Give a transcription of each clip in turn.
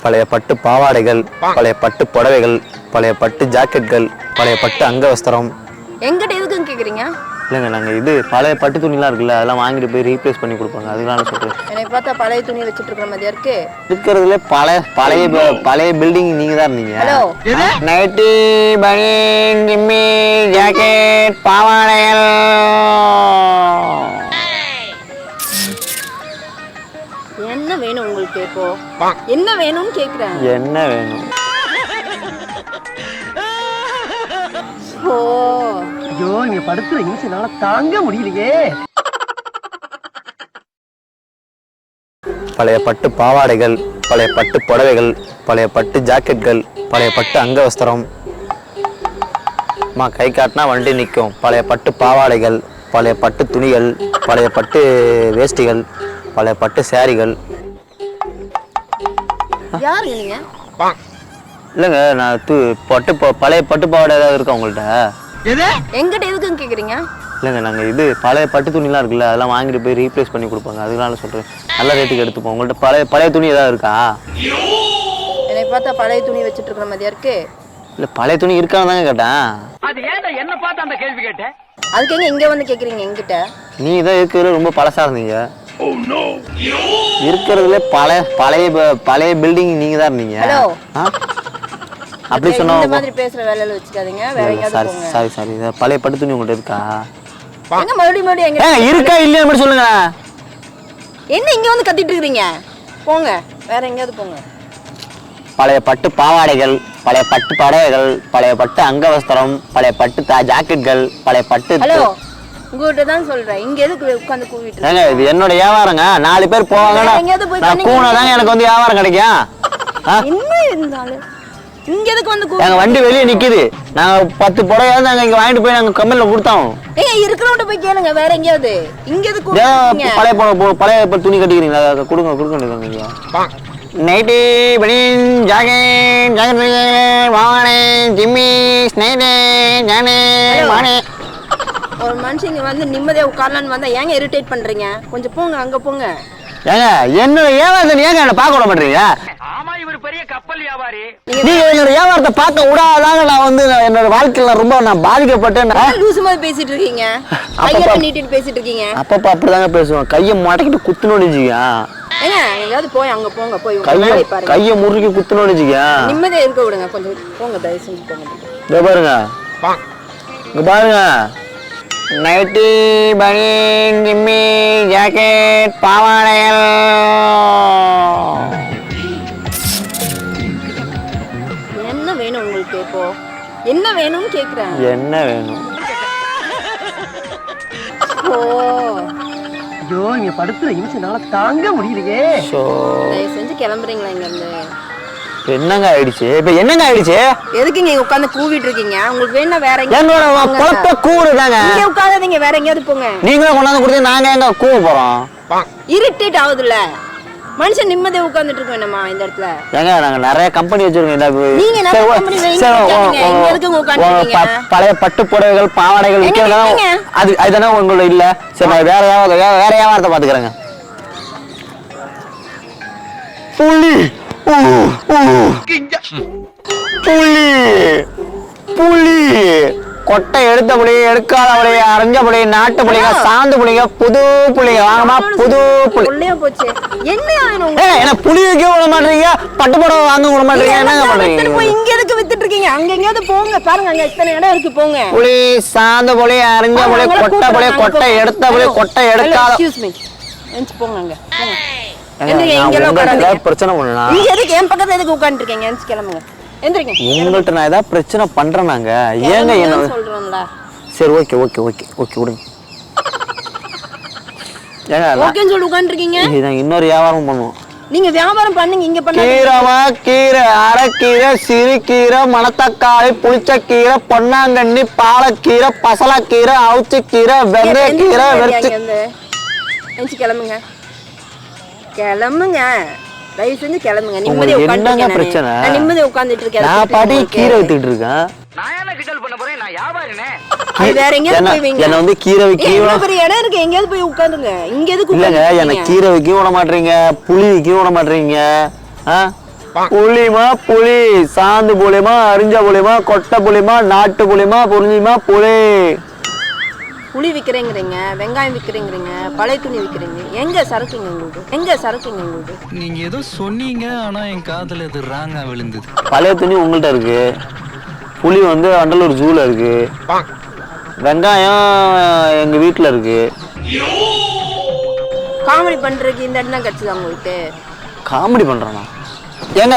பழைய பட்டு பாவாடைகள், பழைய பட்டு புடவைகள், பழைய பட்டு ஜாக்கெட்கள், பழைய பட்டு அங்கவஸ்திரம். எங்கிட்ட எதுக்குன்னு கேக்குறீங்க? இல்லைங்க, நாங்கள் இது பழைய பட்டு துணிலாம் இருக்குல்ல, அதெல்லாம் வாங்கிட்டு போய் ரீப்ளேஸ் பண்ணி கொடுப்பாங்க. அதனால சொல்கிறேன். எனக்கு பார்த்தா பழைய துணி வச்சுட்டு இருக்கிற மாதிரியா இருக்கு. இருக்கிறதுல பழைய பில்டிங் நீங்க தான் இருந்தீங்க. ஹலோ, நைட்டி, பனியன், ஜிம்மி, ஜாக்கெட், பாவாடைகள். என்ன வேணும் உங்களுக்கு? இப்போ என்ன வேணும்னு கேக்குறேன். என்ன வேணும்? ஓ, ஐயோ, நீங்க படுத்துற நிமிஷம்னால தாங்க முடியலையே. பழைய பட்டு பாவாடைகள், பழைய பட்டு புடவைகள், பழைய பட்டு ஜாக்கெட்கள், பழைய பட்டு அங்கவஸ்திரம். கை காட்டினா வண்டி நிற்கும். பழைய பட்டு பாவாடைகள், பழைய பட்டு துணிகள், பழைய பட்டு வேஷ்டிகள், பழைய பட்டு சாரிகள். யாருங்க நீங்க? இல்லைங்க, நான் பழைய பட்டு பாவாடை ஏதாவது இருக்கா உங்கள்கிட்ட? எங்கிட்ட எதுக்குன்னு கேக்குறீங்க? இல்லைங்க, நாங்கள் இது பழைய பட்டு துணிலாம் இருக்குல்ல, அதெல்லாம் வாங்கிட்டு போய் ரீப்ளேஸ் பண்ணி கொடுப்பாங்க. அதனால சொல்கிறேன், நல்ல ரேட்டுக்கு எடுத்துப்போம். உங்கள்கிட்ட பழைய துணி ஏதாவது இருக்கா? எனக்கு பார்த்தா பழைய துணி வச்சுட்டு இருக்கிற மாதிரியா இருக்கு. இல்லை, பழைய துணி இருக்கான்னு தாங்க கேட்டேன். அது ஏன்டா என்ன பார்த்து அந்த கேள்வி கேட்டேன்? அதுக்கு எங்க இங்க வந்து கேக்குறீங்க என்கிட்ட? நீ தான் இருக்கிறதுல ரொம்ப பழசா இருந்தீங்க. இருக்கிறதுல பழைய பில்டிங் நீங்க தான் இருந்தீங்க. ஹலோ, அப்படி சொன்னா இந்த மாதிரி பேசுற வேலையில வச்சுக்காதீங்க. வேற எங்கயாவது போங்க. சாரி பழைய பட்டு துணி உங்கள்கிட்ட இருக்கா? எங்க மறுபடியும் எங்க இருக்கா இல்லையா மட்டும் சொல்லுங்க. என்ன இங்க வந்து கத்திட்டு இருக்கீங்க? போங்க, வேற எங்கயாவது போங்க. பழைய பட்டு பாவாடைகள், பழைய பட்டு புடவைகள், பழைய பட்டு அங்கவஸ்திரம், பழைய பட்டு ஜாக்கெட்கள், பழைய பட்டு. ஹலோ, உங்ககிட்ட தான் சொல்றேன். இங்க எதுக்கு உட்கார்ந்து கூவிட்டு ஏங்க, இது என்னோட வியாபாரங்க. 4 பேர் போவாங்க, நான் கூனாதாங்க எனக்கு வந்து வியாபாரம் கிடைக்கும். என்ன இருந்தாலும் இங்க எதுக்கு வந்து எங்க வண்டி வெளியே நிக்குது. நாங்க 10 புடவை நாங்க இங்க வாங்கிட்டு போய் நாங்க கம்பெனில கொடுத்தோம். ஏய், இருக்கிறவங்க போய் கேளுங்க. வேற எங்கயாவது. இங்க எதுக்கு கூவிட்டீங்க? பழைய துணி கட்டிக்கிறீங்களா? கொடுங்க நீங்க. நைட்டி, பனியன், ஜாக்கெட், வாணே, ஜிம்மி, ஸ்னைடே, ஜானே, வாணே. ஒரு மனுஷங்க வந்து நிம்மதியா உட்காரலான்னு வந்தா ஏங்க இரிட்டேட் பண்றீங்க? கொஞ்சம் போங்க, அங்க போங்க. ஏங்க, என்னோட வியாபாரத்தை ஏங்க என்ன பார்க்க விட மாட்டீங்க? ஆமா, இவர் பெரிய கப்பல் வியாபாரி. நீங்க என்னோட வியாபாரத்தை பார்க்க விடாதாங்க. நான் வந்து என்னோட வாழ்க்கையில ரொம்ப பாதிக்கப்பட்டேன். லூசு மாதிரி பேசிட்டு இருக்கீங்க. கையை நீட்டிட்டு பேசிட்டு இருக்கீங்க. அப்பப்ப அப்படிதாங்க பேசுவேன். கையை மாட்டிக்கிட்டு குத்துனோடிச்சிங்க. ஏங்க, எங்கயாவது போய் அங்க போங்க. போய் கையை முறுக்கி குத்துனோடிச்சிங்க. நிம்மதியா இருக்க விடுங்க. கொஞ்சம் போங்க, தயவு செஞ்சு போங்க. இங்க பாருங்க, இங்க பாருங்க. நைட்டி, பனியன், ஜிம்மி, ஜாக்கெட், பாவாடைகள். என்ன வேணும் உங்களுக்கு? இப்போ என்ன வேணும்னு கேக்குறேன். என்ன வேணும்? ஓ, ஐயோ, நீங்க படுத்துற நிமிஷம்னால தாங்க முடியலையே. தயவு செஞ்சு கிளம்புறீங்களா இங்க இருந்து? என்னங்க ஆயிடுச்சு? இப்ப என்னங்க ஆயிடுச்சு? எதுக்கு நீங்க உட்கார்ந்து கூவிட்டு இருக்கீங்க? உங்களுக்கு வேணா வேற என்னோட பொழப்ப கூவுறதாங்க. இங்க உட்காராதீங்க, வேற எங்கயாவது போங்க. நீங்களே கொண்டாந்து கொடுத்து நாங்க எங்க கூவ போறோம்? இரிட்டேட் ஆகுதுல்ல. மனுஷன் நிம்மதியா உட்கார்ந்துட்டு இருக்க வேணாமா இந்த இடத்துல? ஏங்க, நாங்க நிறைய கம்பெனி வச்சிருக்கோம். நீங்க நிறைய கம்பெனி வைங்க. இங்க எதுக்கு உட்கார்ந்துட்டீங்க? பழைய பட்டு புடவைகள், பாவாடைகள் விக்கிறதா? அதுதானே உங்களோட இல்ல? சரி, நான் வேற வியாபாரத்தை பாத்துக்கிறேங்க. புலி புலி கொட்டை எடுத்தபடி, எடுக்காதபடி, அரைஞ்சபடி, நாட்டு புளிங்க, சாந்து புளிங்க, புது புளிங்க. வாங்கம்மா, புது புளி. போச்சு. என்ன புளி வைக்க விட மாட்டீங்க? பட்டு புடவை வாங்க விட மாட்டீங்க? என்னங்க பண்றீங்க? இங்க எதுக்கு வித்துட்டு இருக்கீங்க? அங்க எங்கயாவது போங்க. பாருங்க, அங்க எத்தனை இடம் இருக்கு. போங்க. புளி, சாந்த புளி, அரைஞ்ச புளி, கொட்டை புளி, கொட்டை எடுத்த புளி, கொட்டை எடுக்காத. எக்ஸ்கியூஸ் மீ, எஞ்சி போங்க. அங்க போங்க. பிரச்சனை பண்ணா இங்க எதுக்கு என் பக்கத்துல எதுக்கு உட்கார்ந்து இருக்கீங்க? எஞ்சி கிளம்புங்க. எந்திரிங்க. உங்கள்ட்ட நான் ஏதாவது பிரச்சனை பண்றேனாங்க? ஏங்க என்ன சொல்றேன்ல? சரி, ஓகே விடுங்க. ஏங்க, ஓகேன்னு சொல்லி உட்கார்ந்து இருக்கீங்க. நாங்க இன்னொரு வியாபாரம் பண்ணுவோம். நீங்க வியாபாரம் பண்ணுங்க. இங்க பண்ண கீரை, அரைக்கீரை, சிறுகீரை, மணத்தக்காளி, புளிச்சக்கீரை, பொன்னாங்கண்ணி, பாலக்கீரை, பசலக்கீரை, அவுச்சக்கீரை, வெந்தயக்கீரை, எஞ்சி கிளம்புங்க. தயவு செஞ்சு கிளம்புங்க. நிம்மதியா உட்கார்ந்துருக்கேன். நான் நிம்மதியா உட்கார்ந்துட்டு இருக்கேன். நான் பாட்டி கீரை வித்துட்டு இருக்கேன். நான் என்ன கிண்டல் பண்ண போறேன்? நான் வியாபாரினே. வேற எங்கயாவது போவீங்க? என்ன வந்து கீரை விக்கி பெரிய இடம் இருக்கு. எங்கயாவது போய் உட்கார்ந்துங்க. இங்க எதுக்கு இல்லங்க, என்ன கீரை விக்கி விட மாட்டீங்க, புளி விக்கி விட மாட்டீங்க. புளிமா புளி, சாந்து புளிமா, அரிஞ்ச புளிமா, கொட்டை புளிமா, நாட்டு புளிமா, புரிஞ்சுமா புளி. புளி விற்கிறேங்கிறீங்க, வெங்காயம் விற்கிறேங்கிறீங்க, பழைய துணி விற்கிறீங்க. எங்க சரக்குங்க உங்களுக்கு? நீங்க ஏதோ சொன்னீங்க, ஆனா என் காதுல அது ராங்கா விழுந்தது. பழைய துணி உங்கள்கிட்ட இருக்கு, புளி வந்து வண்டலூர் ஜூல இருக்கு, வெங்காயம் எங்க வீட்டுல இருக்கு. காமெடி பண்றதுக்கு இந்த இடம் தான் கிடைச்சதா உங்களுக்கு? காமெடி பண்றானா? ஏங்க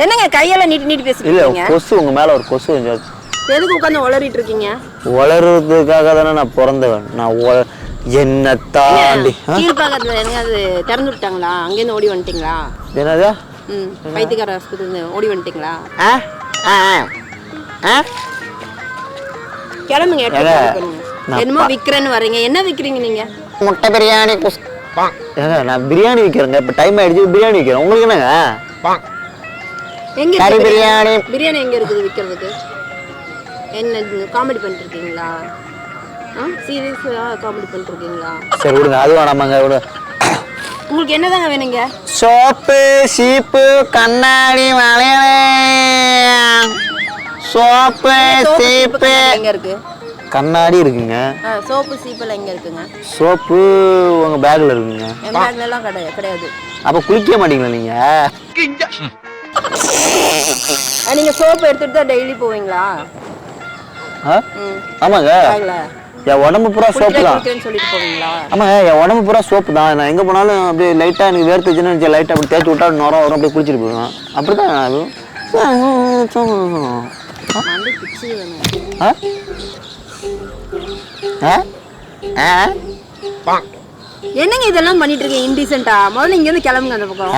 என்னங்க கையெல்லாம் நீட்டி இல்ல, பேசிக்கிறீங்க? கொசு உங்க மேல ஒரு கொசு கொஞ்சம். எதுக்கு உட்காந்து உளறிட்டு இருக்கீங்க? வளர்றதுக்காக தானே நான் பிறந்தவன். நான் என்ன தாண்டி கீழ்பாக்கத்துல என்னங்க அது திறந்து விட்டாங்களா? அங்கேருந்து ஓடி வந்துட்டீங்களா? என்னது? பைத்தியக்கார ஆஸ்பத்திரி ஓடி வந்துட்டீங்களா? கிளம்புங்க, என்னமோ விக்கிறேன்னு வர்றீங்க. என்ன விக்கிறீங்க நீங்க? முட்டை பிரியாணி. ஏங்க நான் பிரியாணி விற்கிறேங்க, இப்போ டைம் ஆயிடுச்சு, பிரியாணி விற்கிறேன். உங்களுக்கு என்னங்க? எங்க கறி பிரியாணி. பிரியாணி எங்க இருக்குது விற்கிறதுக்கு? என்ன காமெடி பண்ணிட்டு இருக்கீங்களா? சீரியஸா காமெடி பண்ணிட்டு இருக்கீங்களா? சரி விடுங்க, அது வேணாமாங்க, விடு. உங்களுக்கு என்னதாங்க வேணுங்க? சோப்பு, சீப்பு, கண்ணாடி, வளையல். சோப்பு, சீப்பு, எங்க இருக்கு? கண்ணாடி இருக்குங்க. சோப்பு சீப்பெல்லாம் எங்க இருக்குங்க? சோப்பு உங்க பேக்ல இருக்குங்க. என் பேக்ல எல்லாம் கிடையாது. அப்ப குளிக்க மாட்டீங்களா நீங்க? நீங்க சோப்பு எடுத்துட்டு தான் டெய்லி போவீங்களா? ஆமாங்க, என் உடம்பு பூரா சோப்பு தான். சொல்லிட்டு போவீங்களா? ஆமாங்க, என் உடம்பு பூரா சோப்பு தான். நான் எங்க போனாலும் அப்படியே லைட்டா எனக்கு வேர்த்துச்சுன்னு லைட்டா அப்படி தேய்ச்சி விட்டா நுரம் வரும், அப்படியே குளிச்சுட்டு போவேன். அப்படிதான் அது. என்னங்க இதெல்லாம் பண்ணிட்டு இருக்கீங்க இன்டீசென்ட்டா? முதல்ல இங்க இருந்து கிளம்புங்க அந்த பக்கம்.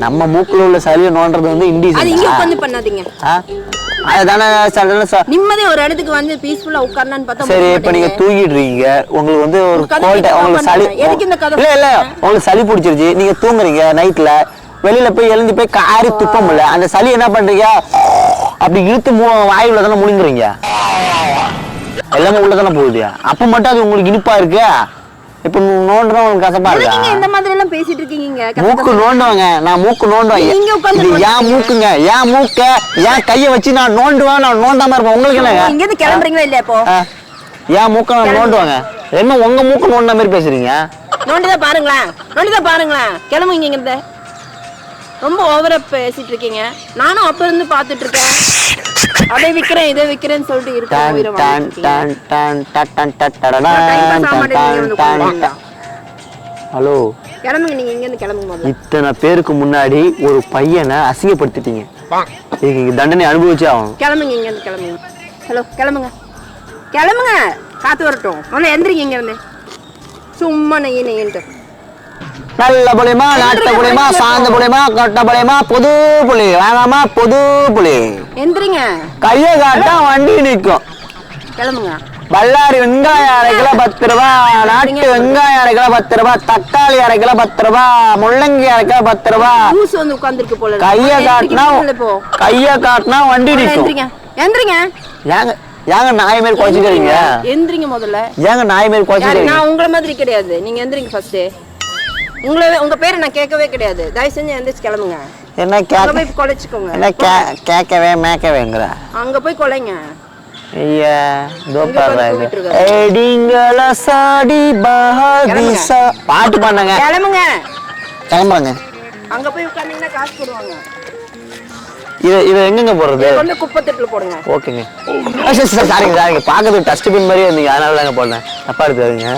நம்ம மூக்குல உள்ள சளியை நோண்டறது வந்து இன்டீசென்ட். அது இங்க உட்கார்ந்து பண்ணாதீங்க. அதுதானே நிம்மதி ஒரு இடத்துக்கு வந்து பீஸ்ஃபுல்லா உட்காரலாம்னு பார்த்தா. சரி, இப்ப நீங்க தூங்கிட்டு இருக்கீங்க, உங்களுக்கு வந்து ஒரு கோல்ட், உங்களுக்கு சளி. எதுக்கு இந்த கதை? இல்ல உங்களுக்கு சளி பிடிச்சிருச்சு, நீங்க தூங்குறீங்க நைட்ல, வெளியில போய் எழுந்து போய் காரி துப்ப முடியல, அந்த சளி என்ன பண்றீங்க? அப்படி இழுத்து வாயுல தானே முழுங்குறீங்க, எல்லாமே உள்ளதானே போகுது. அப்ப மட்டும் அது உங்களுக்கு இனிப்பா இருக்கு. இப்ப நோண்டுறோம் உங்களுக்கு கசப்பா இருக்கா? நீங்க இந்த மாதிரி எல்லாம் பேசிட்டு இருக்கீங்க. மூக்கு நோண்டுவாங்க, நான் மூக்கு நோண்டுவேன். ஏன் மூக்குங்க, ஏன் மூக்க, ஏன் கைய வச்சு நான் நோண்டுவேன், நான் நோண்டாம இருப்பேன். உங்களுக்கு என்னங்க? இங்க இருந்து கிளம்புறீங்களா இல்லையா? இப்போ ஏன் மூக்க நான் நோண்டுவாங்க? என்ன உங்க மூக்கு நோண்ட மாதிரி பேசுறீங்க? நோண்டிதான் பாருங்களேன். கிளம்புங்க இங்க இருந்து. ரொம்ப ஓவரா பேசிட்டு இருக்கீங்க. நானும் அப்ப இருந்து பாத்துட்டு இருக்கேன். அதை விக்கிறேன் இதை விக்கிறேன்னு சொல்லிட்டு இருக்கேன். ஹலோ, கிளம்புங்க, நீங்க இங்க இருந்து கிளம்புங்க. இத்தனை பேருக்கு முன்னாடி ஒரு பையனை அசிங்கப்படுத்திட்டீங்க, இதுக்கு தண்டனை அனுபவிச்சே ஆகணும். கிளம்புங்க இங்க இருந்து, கிளம்புங்க. ஹலோ, கிளம்புங்க. காத்து வரட்டும். முதல்ல எந்திரிங்க இங்க இருந்து. சும்மா நெய்யின்ட்டு. நல்ல புளிமா, நாட்டு புளிமா, சாந்த புளிமா, கொட்டை புளிமா, புது புளி. வாங்காமா புது புளி. எந்திரிங்க. கைய காட்டா வண்டி நிற்கும். கிளம்புங்க. பல்லாரி வெங்காயம் அரை கிலோ 10 ரூபா, நாட்டு வெங்காயம் அரை கிலோ 10 ரூபா, தக்காளி அரை கிலோ 10 ரூபா, முள்ளங்கி அரை கிலோ 10 ரூபா. ஊசு வந்து உட்கார்ந்திருக்கு போல. கைய காட்டினா வண்டி நிற்கும். எந்திரிங்க. ஏங்க நாய் மாதிரி குறைச்சிக்கிறீங்க? எந்திரிங்க முதல்ல. ஏங்க நாய் மாதிரி குறைச்சிக்கிறீங்க? நான் உங்களை மாதிரி கிடையாது. நீங்க எந்திரிங்க ஃபர்ஸ்ட். உங்க பேரை நான் கேட்கவே கிடையாது. தயவு செஞ்சு எந்திரிச்சு கிளம்புங்க. என்ன போய் கொலைச்சுக்கோங்க. என்ன கேட்கவே மேக்கவேங்கிற? அங்க போய் கொலைங்க. ஐயா பாட்டு பண்ணுங்க. கிளம்புங்க. அங்க போய் உட்கார்ந்தீங்கன்னா காசு போடுவாங்க. இது எங்கங்க போறது? கொண்டு குப்பை தொட்டில போடுங்க. ஓகேங்க. சாரிங்க, பாக்குறது டஸ்ட்பின் மாதிரியே இருந்தீங்க, அதனால தாங்க போடுறேன். தப்பா எடுத்துக்காதீங்க.